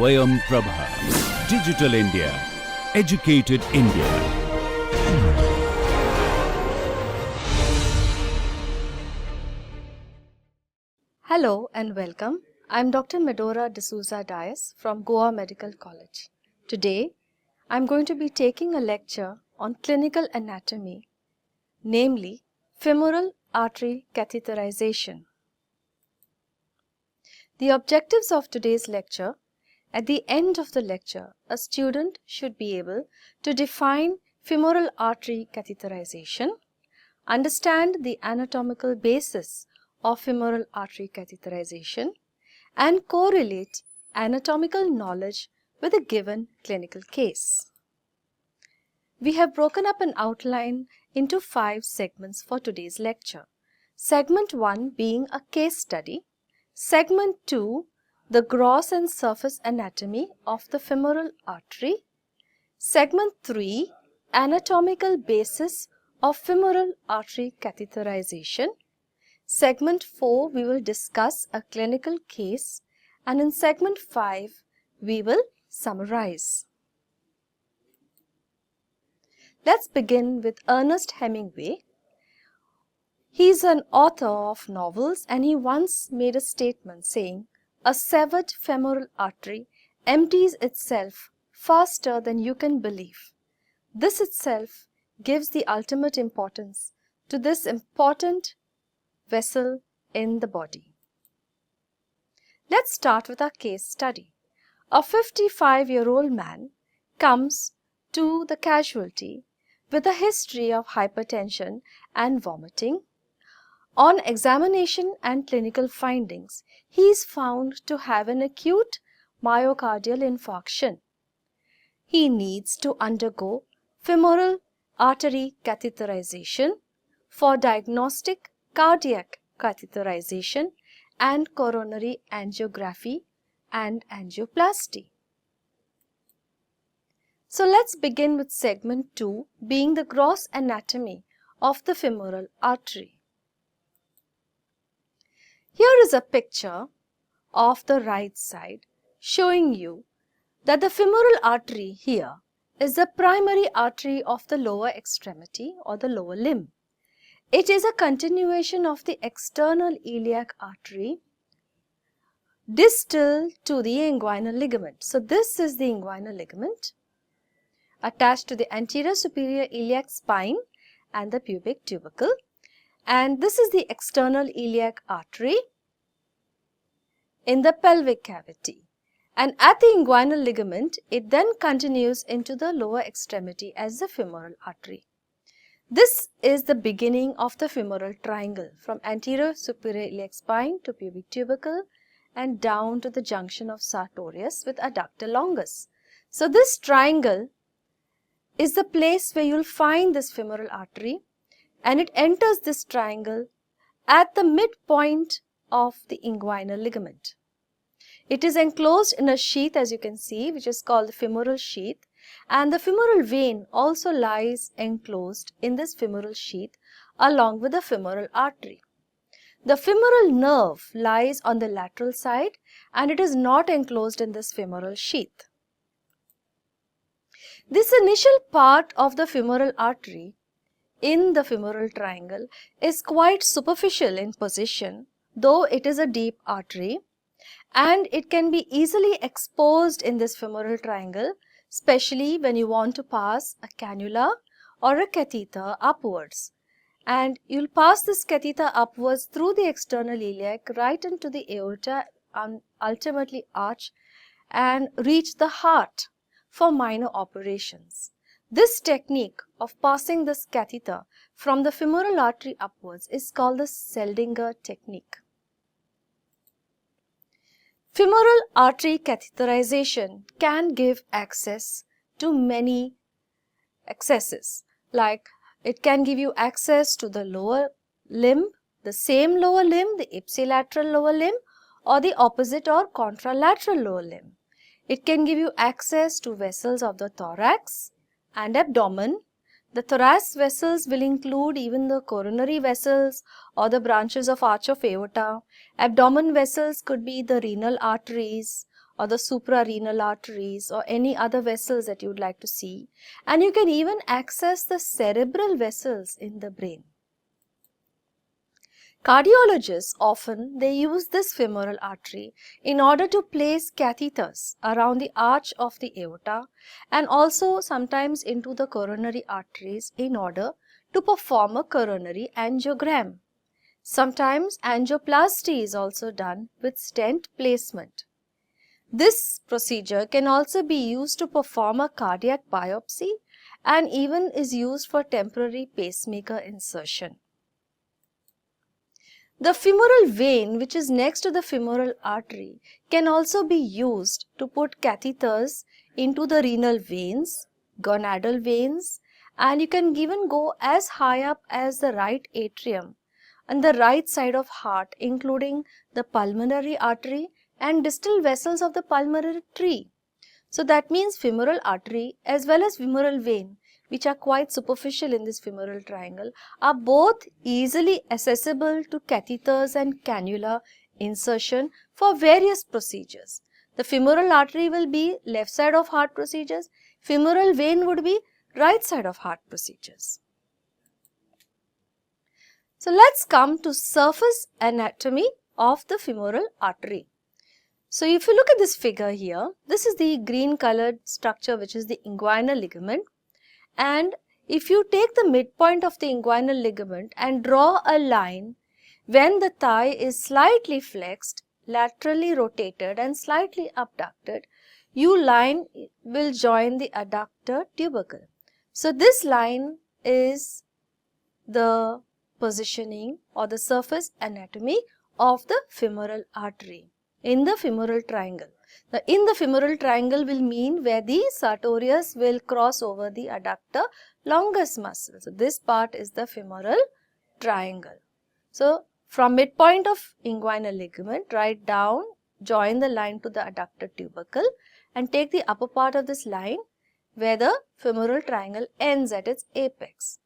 Swayam Prabha. Digital India. Educated India. Hello and welcome. I am Dr. Medora D'Souza Dias from Goa Medical College. Today, I am going to be taking a lecture on clinical anatomy, namely femoral artery catheterization. The objectives of today's lecture: at the end of the lecture, a student should be able to define femoral artery catheterization, understand the anatomical basis of femoral artery catheterization, and correlate anatomical knowledge with a given clinical case. We have broken up an outline into 5 segments for today's lecture. Segment 1 being a case study, Segment 2 the gross and surface anatomy of the femoral artery, Segment 3 anatomical basis of femoral artery catheterization, Segment 4 we will discuss a clinical case, and in Segment 5 we will summarize. Let's begin with Ernest Hemingway. He is an author of novels, and he once made a statement saying, "A severed femoral artery empties itself faster than you can believe." This itself gives the ultimate importance to this important vessel in the body. Let's start with our case study. A 55-year-old man comes to the casualty with a history of hypertension and vomiting. On examination and clinical findings, he is found to have an acute myocardial infarction. He needs to undergo femoral artery catheterization for diagnostic cardiac catheterization and coronary angiography and angioplasty. So let's begin with segment 2 being the gross anatomy of the femoral artery. Here is a picture of the right side showing you that the femoral artery here is the primary artery of the lower extremity or the lower limb. It is a continuation of the external iliac artery distal to the inguinal ligament. So this is the inguinal ligament attached to the anterior superior iliac spine and the pubic tubercle, and this is the external iliac artery in the pelvic cavity, and at the inguinal ligament it then continues into the lower extremity as the femoral artery. This is the beginning of the femoral triangle from anterior superior iliac spine to pubic tubercle and down to the junction of sartorius with adductor longus. So this triangle is the place where you will find this femoral artery, and it enters this triangle at the midpoint of the inguinal ligament. It is enclosed in a sheath, as you can see, which is called the femoral sheath, and the femoral vein also lies enclosed in this femoral sheath along with the femoral artery. The femoral nerve lies on the lateral side and it is not enclosed in this femoral sheath. This initial part of the femoral artery in the femoral triangle is quite superficial in position, though it is a deep artery, and it can be easily exposed in this femoral triangle, especially when you want to pass a cannula or a catheter upwards. And you'll pass this catheter upwards through the external iliac right into the aorta and ultimately arch and reach the heart for minor operations. This technique of passing this catheter from the femoral artery upwards is called the Seldinger technique. Femoral artery catheterization can give access to many accesses, like it can give you access to the lower limb, the same lower limb, the ipsilateral lower limb, or the opposite or contralateral lower limb. It can give you access to vessels of the thorax and abdomen. The thorax vessels will include even the coronary vessels or the branches of arch of aorta. Abdomen vessels could be the renal arteries or the suprarenal arteries or any other vessels that you would like to see. And you can even access the cerebral vessels in the brain. Cardiologists often they use this femoral artery in order to place catheters around the arch of the aorta and also sometimes into the coronary arteries in order to perform a coronary angiogram. Sometimes angioplasty is also done with stent placement. This procedure can also be used to perform a cardiac biopsy and even is used for temporary pacemaker insertion. The femoral vein, which is next to the femoral artery, can also be used to put catheters into the renal veins, gonadal veins, and you can even go as high up as the right atrium on the right side of heart, including the pulmonary artery and distal vessels of the pulmonary tree. So that means femoral artery as well as femoral vein, which are quite superficial in this femoral triangle, are both easily accessible to catheters and cannula insertion for various procedures. The femoral artery will be left side of heart procedures, femoral vein would be right side of heart procedures. So let's come to surface anatomy of the femoral artery. So if you look at this figure here, this is the green colored structure which is the inguinal ligament, and if you take the midpoint of the inguinal ligament and draw a line when the thigh is slightly flexed, laterally rotated and slightly abducted, your line will join the adductor tubercle. So this line is the positioning or the surface anatomy of the femoral artery in the femoral triangle. In the femoral triangle will mean where the sartorius will cross over the adductor longus muscle. So this part is the femoral triangle. So from midpoint of inguinal ligament right down, join the line to the adductor tubercle and take the upper part of this line where the femoral triangle ends at its apex.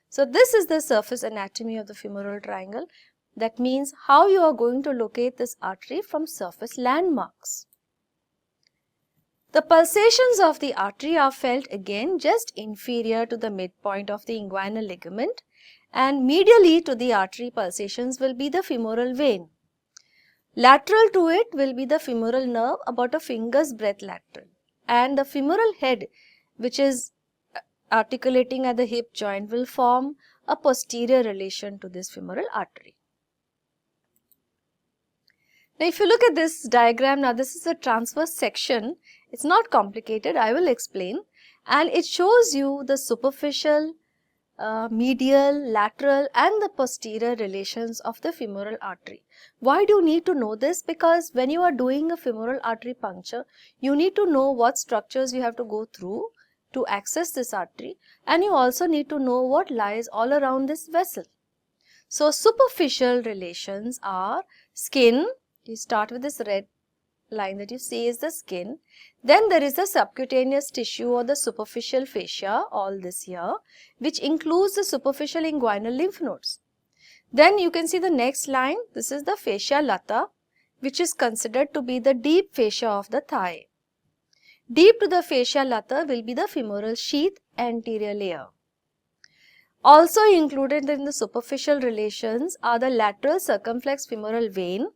So this is the surface anatomy of the femoral triangle. That means how you are going to locate this artery from surface landmarks. The pulsations of the artery are felt again just inferior to the midpoint of the inguinal ligament, and medially to the artery pulsations will be the femoral vein. Lateral to it will be the femoral nerve about a finger's breadth lateral, and the femoral head, which is articulating at the hip joint, will form a posterior relation to this femoral artery. Now if you look at this diagram, now this is a transverse section. It's not complicated, I will explain, and it shows you the superficial, medial, lateral and the posterior relations of the femoral artery. Why do you need to know this? Because when you are doing a femoral artery puncture, you need to know what structures you have to go through to access this artery, and you also need to know what lies all around this vessel. So superficial relations are skin. You start with this red line that you see is the skin. Then there is the subcutaneous tissue or the superficial fascia, all this here, which includes the superficial inguinal lymph nodes. Then you can see the next line. This is the fascia lata, which is considered to be the deep fascia of the thigh. Deep to the fascia lata will be the femoral sheath anterior layer. Also included in the superficial relations are the lateral circumflex femoral vein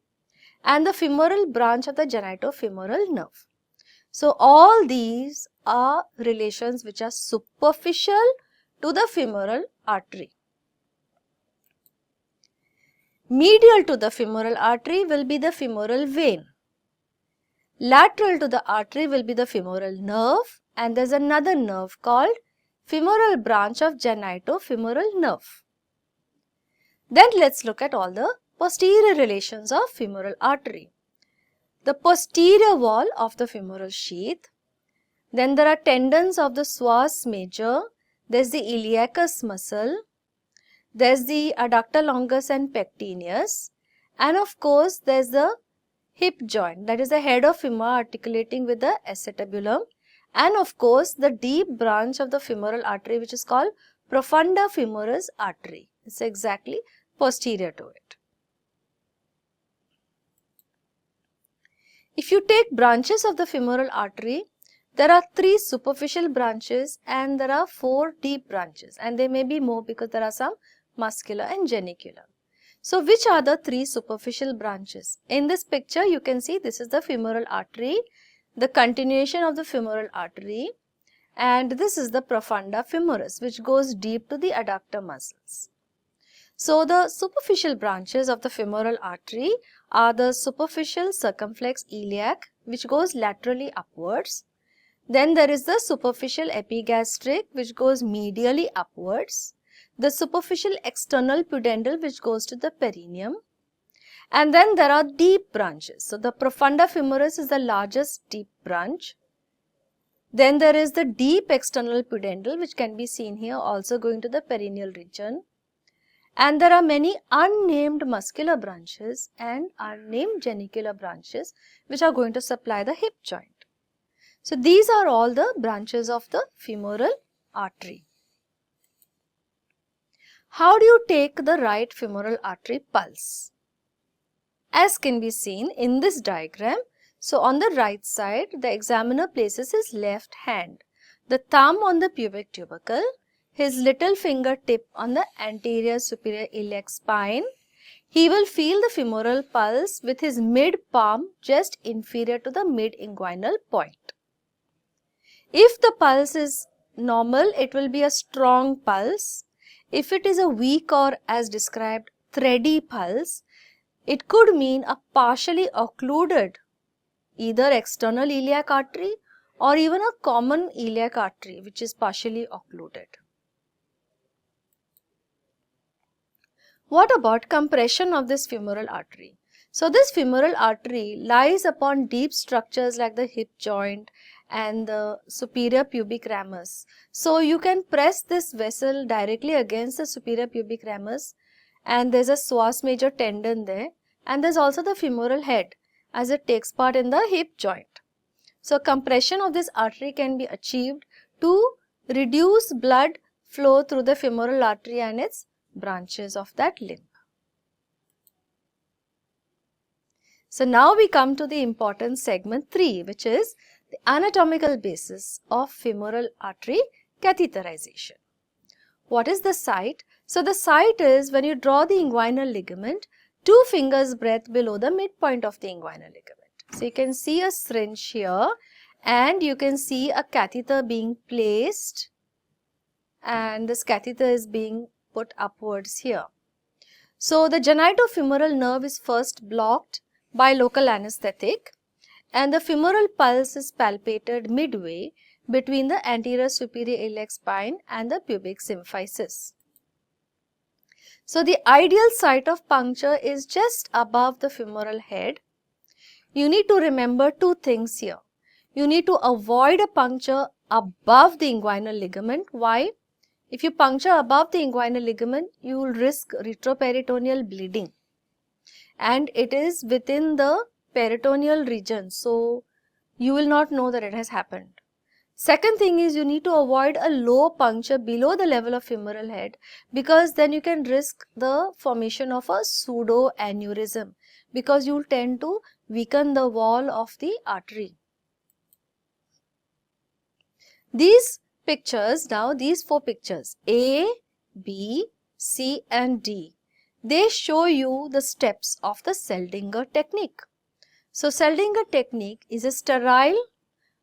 and the femoral branch of the genitofemoral nerve. So all these are relations which are superficial to the femoral artery. Medial to the femoral artery will be the femoral vein. Lateral to the artery will be the femoral nerve, and there is another nerve called femoral branch of genitofemoral nerve. Then let's look at all the posterior relations of femoral artery. The posterior wall of the femoral sheath. Then there are tendons of the psoas major. There is the iliacus muscle. There is the adductor longus and pectineus. And of course, there is the hip joint, that is the head of femur articulating with the acetabulum. And of course, the deep branch of the femoral artery which is called profunda femoris artery. It's exactly posterior to it. If you take branches of the femoral artery, there are 3 superficial branches and there are 4 deep branches, and there may be more because there are some muscular and genicular. So which are the 3 superficial branches? In this picture you can see this is the femoral artery, the continuation of the femoral artery, and this is the profunda femoris which goes deep to the adductor muscles. So the superficial branches of the femoral artery are the superficial circumflex iliac which goes laterally upwards. Then there is the superficial epigastric which goes medially upwards. The superficial external pudendal which goes to the perineum. And then there are deep branches. So the profunda femoris is the largest deep branch. Then there is the deep external pudendal which can be seen here also going to the perineal region. And there are many unnamed muscular branches and unnamed genicular branches which are going to supply the hip joint. So these are all the branches of the femoral artery. How do you take the right femoral artery pulse? As can be seen in this diagram, so on the right side, the examiner places his left hand, the thumb on the pubic tubercle, his little finger tip on the anterior superior iliac spine. He will feel the femoral pulse with his mid palm just inferior to the mid inguinal point. If the pulse is normal, it will be a strong pulse. If it is a weak or as described thready pulse, it could mean a partially occluded either external iliac artery or even a common iliac artery which is partially occluded. What about compression of this femoral artery? So this femoral artery lies upon deep structures like the hip joint and the superior pubic ramus. So you can press this vessel directly against the superior pubic ramus, and there is a psoas major tendon there, and there is also the femoral head as it takes part in the hip joint. So compression of this artery can be achieved to reduce blood flow through the femoral artery and its branches of that limb. So now we come to the important segment 3, which is the anatomical basis of femoral artery catheterization. What is the site? So the site is when you draw the inguinal ligament 2 fingers breadth below the midpoint of the inguinal ligament. So you can see a syringe here and you can see a catheter being placed, and this catheter is being put upwards here. So the genitofemoral nerve is first blocked by local anesthetic, and the femoral pulse is palpated midway between the anterior superior iliac spine and the pubic symphysis. So the ideal site of puncture is just above the femoral head. You need to remember 2 things here. You need to avoid a puncture above the inguinal ligament. Why? If you puncture above the inguinal ligament, you will risk retroperitoneal bleeding, and it is within the peritoneal region, so you will not know that it has happened. Second thing is you need to avoid a low puncture below the level of femoral head, because then you can risk the formation of a pseudo aneurysm, because you will tend to weaken the wall of the artery. These pictures, now these 4 pictures A, B, C and D, they show you the steps of the Seldinger technique. So Seldinger technique is a sterile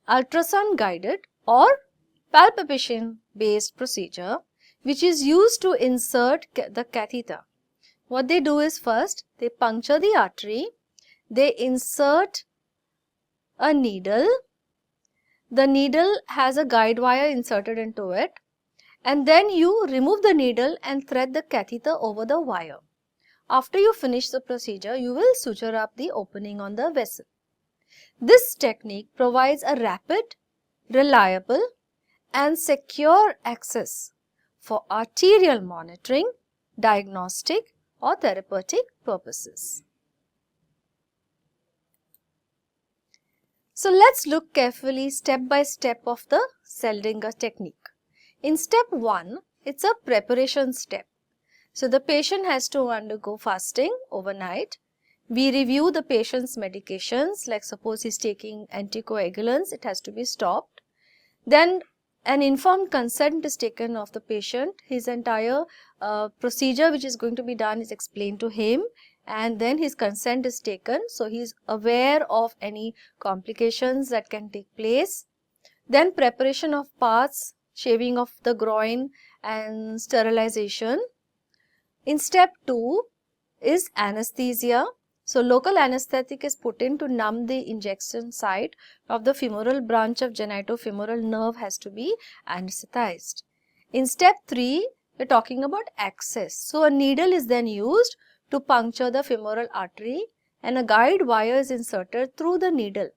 ultrasound guided or palpation based procedure which is used to insert the catheter. What they do is first they puncture the artery, they insert a needle. The needle has a guide wire inserted into it, and then you remove the needle and thread the catheter over the wire. After you finish the procedure, you will suture up the opening on the vessel. This technique provides a rapid, reliable and secure access for arterial monitoring, diagnostic or therapeutic purposes. So let's look carefully step by step of the Seldinger technique. In step 1, it's a preparation step. So the patient has to undergo fasting overnight. We review the patient's medications, like suppose he's taking anticoagulants, it has to be stopped. Then an informed consent is taken of the patient. His entire procedure which is going to be done is explained to him, and then his consent is taken. So he is aware of any complications that can take place. Then preparation of parts, shaving of the groin and sterilization. In step 2 is anesthesia. So local anesthetic is put in to numb the injection site of the femoral branch of genitofemoral nerve has to be anesthetized. In step 3, we are talking about access. So a needle is then used to puncture the femoral artery, and a guide wire is inserted through the needle,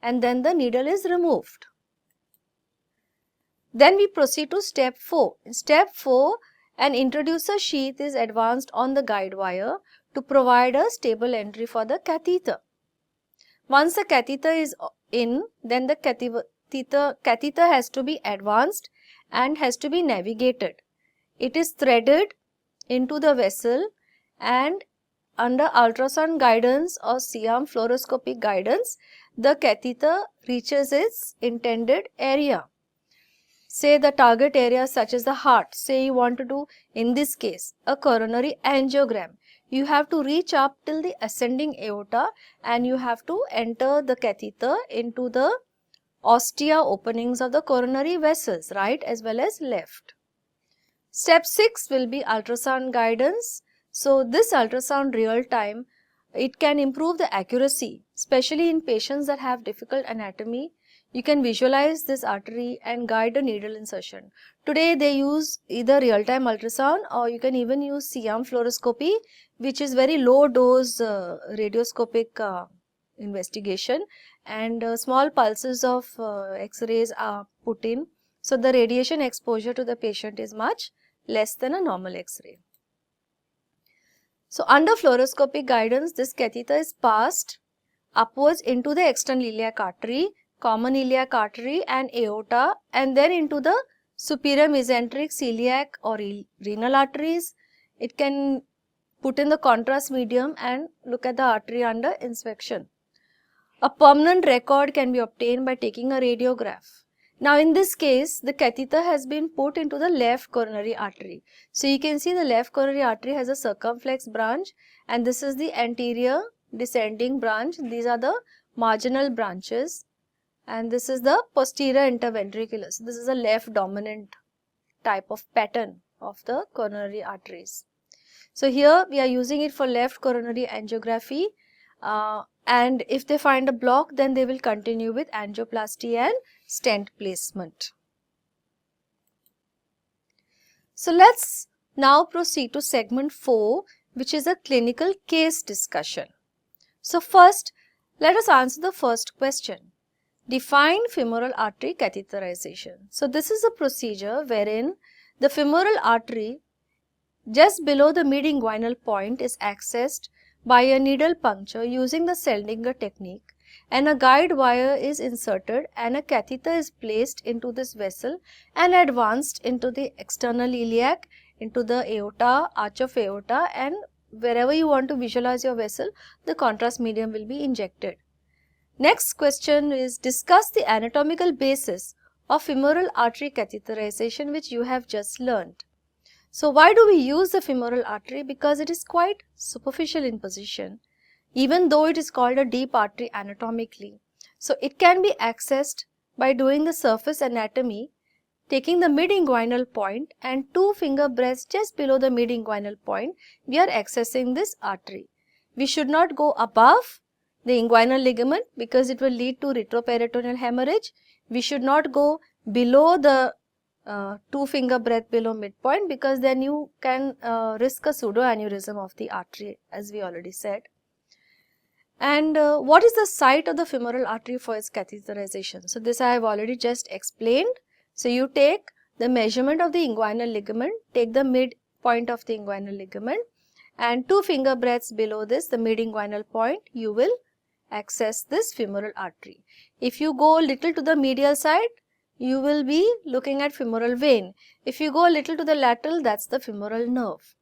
and then the needle is removed. Then we proceed to step 4. In step 4, an introducer sheath is advanced on the guide wire to provide a stable entry for the catheter. Once the catheter is in, then the catheter has to be advanced and has to be navigated. It is threaded into the vessel, and under ultrasound guidance or C-arm fluoroscopic guidance, the catheter reaches its intended area. Say the target area such as the heart. Say you want to do, in this case, a coronary angiogram. You have to reach up till the ascending aorta, and you have to enter the catheter into the ostia openings of the coronary vessels, right as well as left. Step 6 will be ultrasound guidance. So this ultrasound real time, it can improve the accuracy, especially in patients that have difficult anatomy. You can visualize this artery and guide the needle insertion. Today they use either real-time ultrasound, or you can even use C-arm fluoroscopy, which is very low dose radioscopic investigation, and small pulses of X-rays are put in. So the radiation exposure to the patient is much less than a normal X-ray. So under fluoroscopic guidance, this catheter is passed upwards into the external iliac artery, common iliac artery and aorta, and then into the superior mesenteric, celiac or renal arteries. It can put in the contrast medium and look at the artery under inspection. A permanent record can be obtained by taking a radiograph. Now in this case, the catheter has been put into the left coronary artery. So you can see the left coronary artery has a circumflex branch, and this is the anterior descending branch. These are the marginal branches, and this is the posterior interventricular. So this is a left dominant type of pattern of the coronary arteries. So here we are using it for left coronary angiography, and if they find a block, then they will continue with angioplasty and stent placement. So let's now proceed to segment 4, which is a clinical case discussion. So first, let us answer the first question. Define femoral artery catheterization. So this is a procedure wherein the femoral artery just below the mid-inguinal point is accessed by a needle puncture using the Seldinger technique, and a guide wire is inserted and a catheter is placed into this vessel and advanced into the external iliac, into the aorta, arch of aorta, and wherever you want to visualize your vessel, the contrast medium will be injected. Next question is, discuss the anatomical basis of femoral artery catheterization, which you have just learned. So why do we use the femoral artery? Because it is quite superficial in position, even though it is called a deep artery anatomically. So it can be accessed by doing the surface anatomy, taking the mid-inguinal point, and 2 finger breadths just below the mid-inguinal point, we are accessing this artery. We should not go above the inguinal ligament because it will lead to retroperitoneal hemorrhage. We should not go below the 2 finger breadth below midpoint, because then you can risk a pseudoaneurysm of the artery, as we already said. And what is the site of the femoral artery for its catheterization? So this I have already just explained. So you take the measurement of the inguinal ligament, take the midpoint of the inguinal ligament, and 2 finger breadths below this, the mid-inguinal point, you will access this femoral artery. If you go a little to the medial side, you will be looking at femoral vein. If you go a little to the lateral, that's the femoral nerve.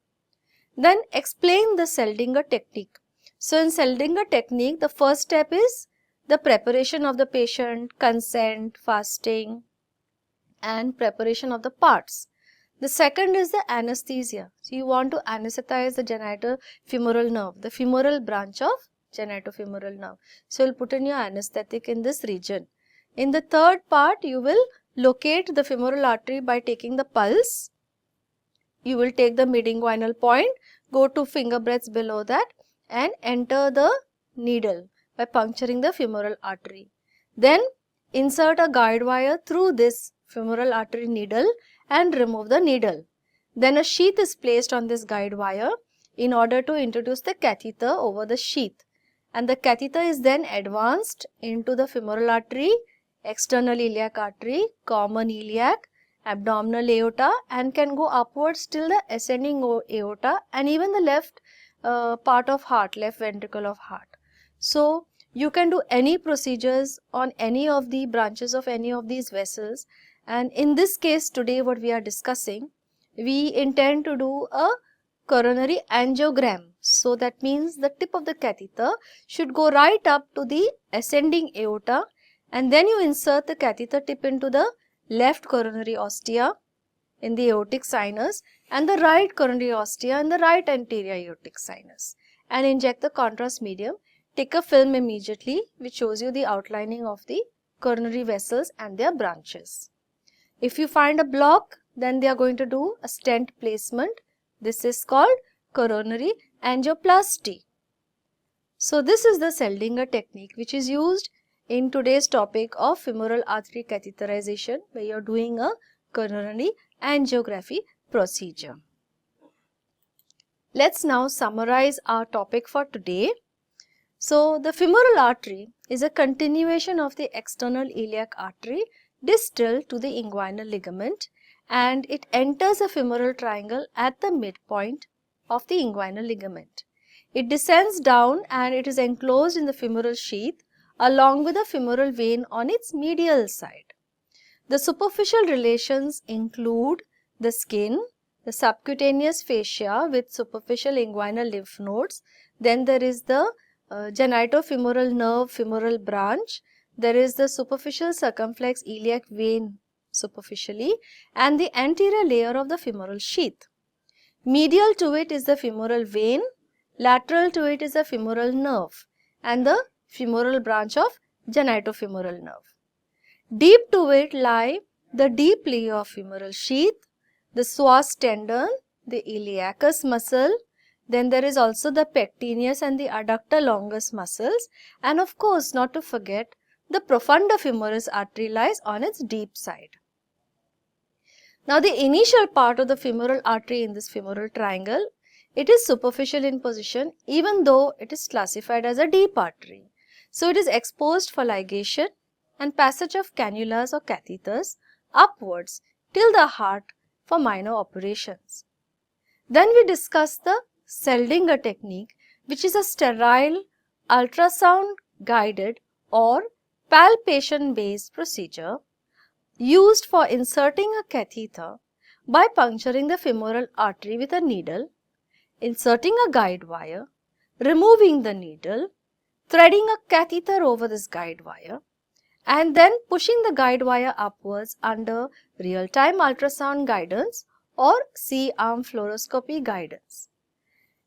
Then explain the Seldinger technique. So in Seldinger technique, the first step is the preparation of the patient, consent, fasting, and preparation of the parts. The second is the anesthesia. So you want to anesthetize the genitofemoral nerve, the femoral branch of genitofemoral nerve. So you'll put in your anesthetic in this region. In the third part, you will locate the femoral artery by taking the pulse. You will take the midinguinal point, go 2 finger breadths below that and enter the needle by puncturing the femoral artery. Then insert a guide wire through this femoral artery needle and remove the needle. Then a sheath is placed on this guide wire in order to introduce the catheter over the sheath. And the catheter is then advanced into the femoral artery, external iliac artery, common iliac, abdominal aorta, and can go upwards till the ascending aorta and even the left part of heart, left ventricle of heart. So you can do any procedures on any of the branches of any of these vessels, and in this case today what we are discussing, we intend to do a coronary angiogram. So that means the tip of the catheter should go right up to the ascending aorta, and then you insert the catheter tip into the left coronary ostia in the aortic sinus and the right coronary ostia in the right anterior aortic sinus, and inject the contrast medium. Take a film immediately which shows you the outlining of the coronary vessels and their branches. If you find a block, then they are going to do a stent placement. This is called coronary angioplasty. So this is the Seldinger technique which is used in today's topic of femoral artery catheterization, where you are doing a coronary angiography procedure. Let's now summarize our topic for today. So the femoral artery is a continuation of the external iliac artery distal to the inguinal ligament, and it enters a femoral triangle at the midpoint of the inguinal ligament. It descends down and it is enclosed in the femoral sheath along with a femoral vein on its medial side. The superficial relations include the skin, the subcutaneous fascia with superficial inguinal lymph nodes, then there is the genitofemoral nerve femoral branch, there is the superficial circumflex iliac vein superficially, and the anterior layer of the femoral sheath. Medial to it is the femoral vein, lateral to it is the femoral nerve and the femoral branch of genitofemoral nerve. Deep to it lie the deep layer of femoral sheath, the psoas tendon, the iliacus muscle, then there is also the pectineus and the adductor longus muscles, and of course not to forget the profunda femoris artery lies on its deep side. Now the initial part of the femoral artery in this femoral triangle, it is superficial in position even though it is classified as a deep artery. So it is exposed for ligation and passage of cannulas or catheters upwards till the heart for minor operations. Then we discuss the Seldinger technique, which is a sterile ultrasound guided or palpation based procedure used for inserting a catheter by puncturing the femoral artery with a needle, inserting a guide wire, removing the needle, threading a catheter over this guide wire, and then pushing the guide wire upwards under real-time ultrasound guidance or C-arm fluoroscopy guidance.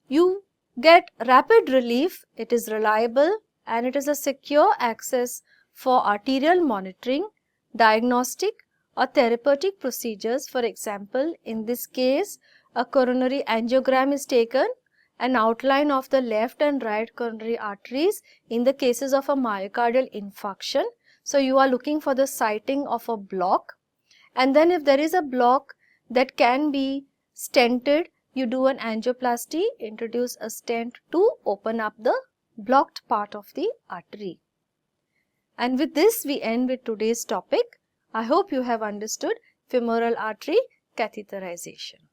You get rapid relief, it is reliable, and it is a secure access for arterial monitoring, diagnostic or therapeutic procedures. For example, in this case, a coronary angiogram is taken, an outline of the left and right coronary arteries in the cases of a myocardial infarction. So you are looking for the sighting of a block, and then if there is a block that can be stented, you do an angioplasty, introduce a stent to open up the blocked part of the artery. And with this we end with today's topic. I hope you have understood femoral artery catheterization.